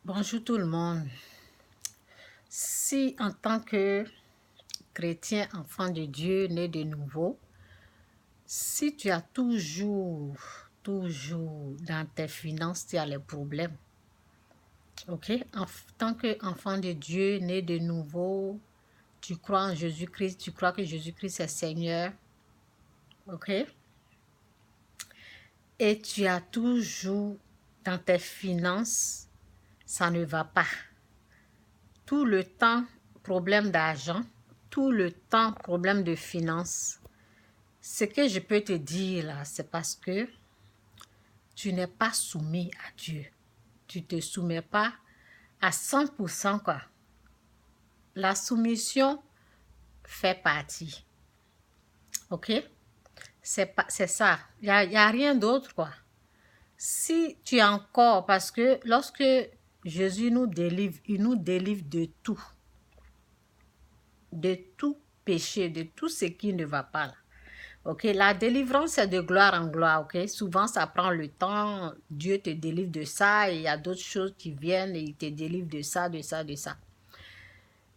Bonjour tout le monde. Si en tant que chrétien, enfant de Dieu, né de nouveau, si tu as toujours dans tes finances, tu as les problèmes, ok? En tant qu'enfant de Dieu, né de nouveau, tu crois en Jésus-Christ, tu crois que Jésus-Christ est Seigneur, ok? Et tu as toujours dans tes finances, ça ne va pas. Tout le temps, problème d'argent, tout le temps, problème de finances. Ce que je peux te dire là, c'est parce que tu n'es pas soumis à Dieu. Tu ne te soumets pas à 100%, quoi. La soumission fait partie. OK? C'est ça. Il y a rien d'autre, quoi. Si tu es encore, parce que lorsque Jésus nous délivre, il nous délivre de tout péché, de tout ce qui ne va pas là. Ok, la délivrance c'est de gloire en gloire, ok. Souvent ça prend le temps, Dieu te délivre de ça et il y a d'autres choses qui viennent et il te délivre de ça, de ça, de ça.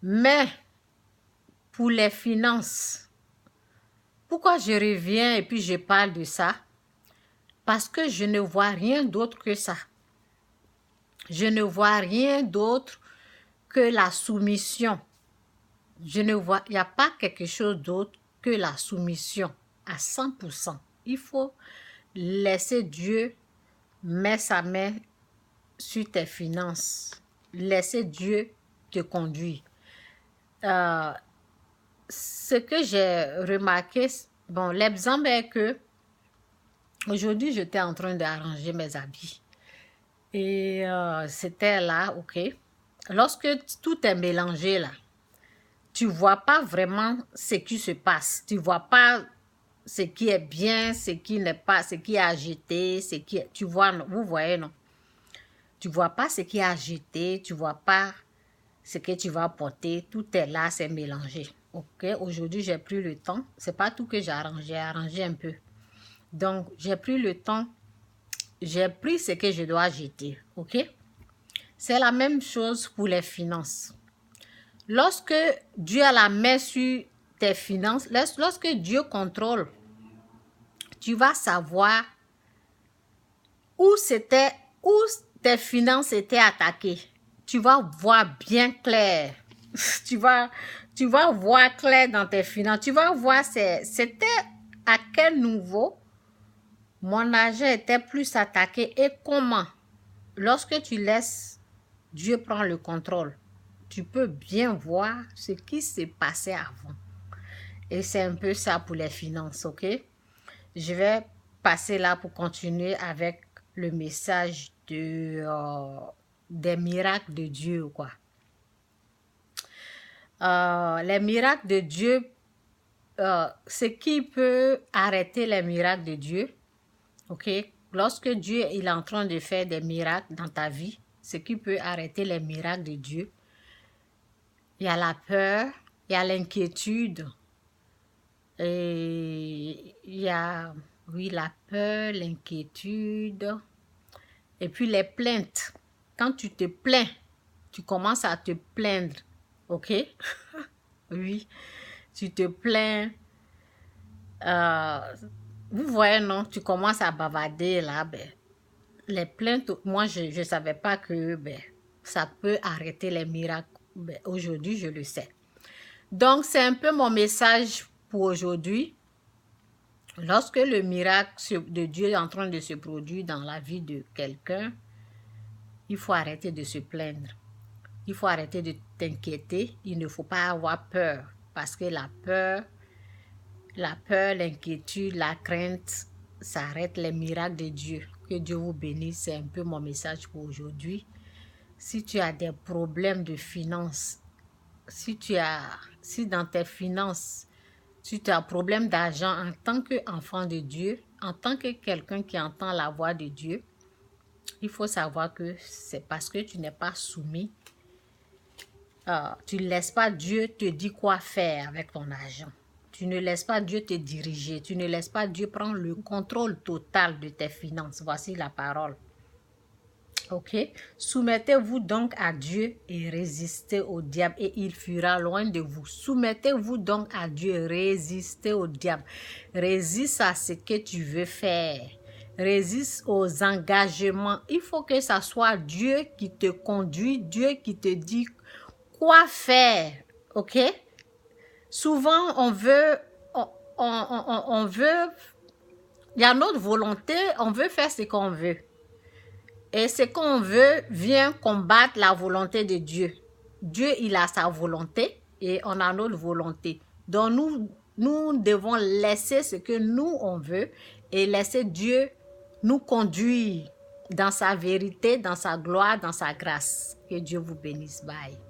Mais pour les finances, pourquoi je reviens et puis je parle de ça? Parce que je ne vois rien d'autre que ça. Je ne vois rien d'autre que la soumission. Je ne vois, il n'y a pas quelque chose d'autre que la soumission à 100%. Il faut laisser Dieu mettre sa main sur tes finances. Laisser Dieu te conduire. Ce que j'ai remarqué, bon, l'exemple est que aujourd'hui, j'étais en train d'arranger mes habits. Et c'était là, ok. Lorsque tout est mélangé là, tu vois pas vraiment ce qui se passe. Tu vois pas ce qui est bien, ce qui n'est pas, ce qui est agité, ce qui est, tu vois, vous voyez, non? Tu vois pas ce qui est agité, tu vois pas ce que tu vas porter, tout est là, c'est mélangé. Ok, aujourd'hui j'ai pris le temps, c'est pas tout que j'ai arrangé un peu. Donc j'ai pris le temps, j'ai pris ce que je dois jeter, ok? C'est la même chose pour les finances. Lorsque Dieu a la main sur tes finances, lorsque Dieu contrôle, tu vas savoir où tes finances étaient attaquées. Tu vas voir bien clair. tu vas voir clair dans tes finances. Tu vas voir c'était à quel niveau mon argent était plus attaqué et comment. Lorsque tu laisses Dieu prendre le contrôle, tu peux bien voir ce qui s'est passé avant. Et c'est un peu ça pour les finances, ok? Je vais passer là pour continuer avec le message des miracles de Dieu, quoi. Les miracles de Dieu, ce qui peut arrêter les miracles de Dieu, ok? Lorsque Dieu il est en train de faire des miracles dans ta vie, ce qui peut arrêter les miracles de Dieu, il y a la peur, il y a l'inquiétude, et il y a, oui, la peur, l'inquiétude, et puis les plaintes. Quand tu te plains, tu commences à te plaindre, ok? Oui, tu te plains. euh, Vous voyez, non? Tu commences à bavarder là. Ben, les plaintes, moi, je ne savais pas que ça peut arrêter les miracles. Ben, aujourd'hui, je le sais. Donc, c'est un peu mon message pour aujourd'hui. Lorsque le miracle de Dieu est en train de se produire dans la vie de quelqu'un, il faut arrêter de se plaindre. Il faut arrêter de t'inquiéter. Il ne faut pas avoir peur. Parce que la peur, l'inquiétude, la crainte, ça arrête les miracles de Dieu. Que Dieu vous bénisse. C'est un peu mon message pour aujourd'hui. Si tu as des problèmes de finances, si dans tes finances, si tu as un problème d'argent en tant qu'enfant de Dieu, en tant que quelqu'un qui entend la voix de Dieu, il faut savoir que c'est parce que tu n'es pas soumis. Tu ne laisses pas Dieu te dire quoi faire avec ton argent. Tu ne laisses pas Dieu te diriger. Tu ne laisses pas Dieu prendre le contrôle total de tes finances. Voici la parole. Ok? Soumettez-vous donc à Dieu et résistez au diable et il fuira loin de vous. Soumettez-vous donc à Dieu, résistez au diable. Résiste à ce que tu veux faire. Résiste aux engagements. Il faut que ça soit Dieu qui te conduit, Dieu qui te dit quoi faire. Ok? Souvent, on veut, on veut, il y a notre volonté, on veut faire ce qu'on veut. Et ce qu'on veut vient combattre la volonté de Dieu. Dieu, il a sa volonté et on a notre volonté. Donc, nous devons laisser ce que nous, on veut et laisser Dieu nous conduire dans sa vérité, dans sa gloire, dans sa grâce. Que Dieu vous bénisse. Bye.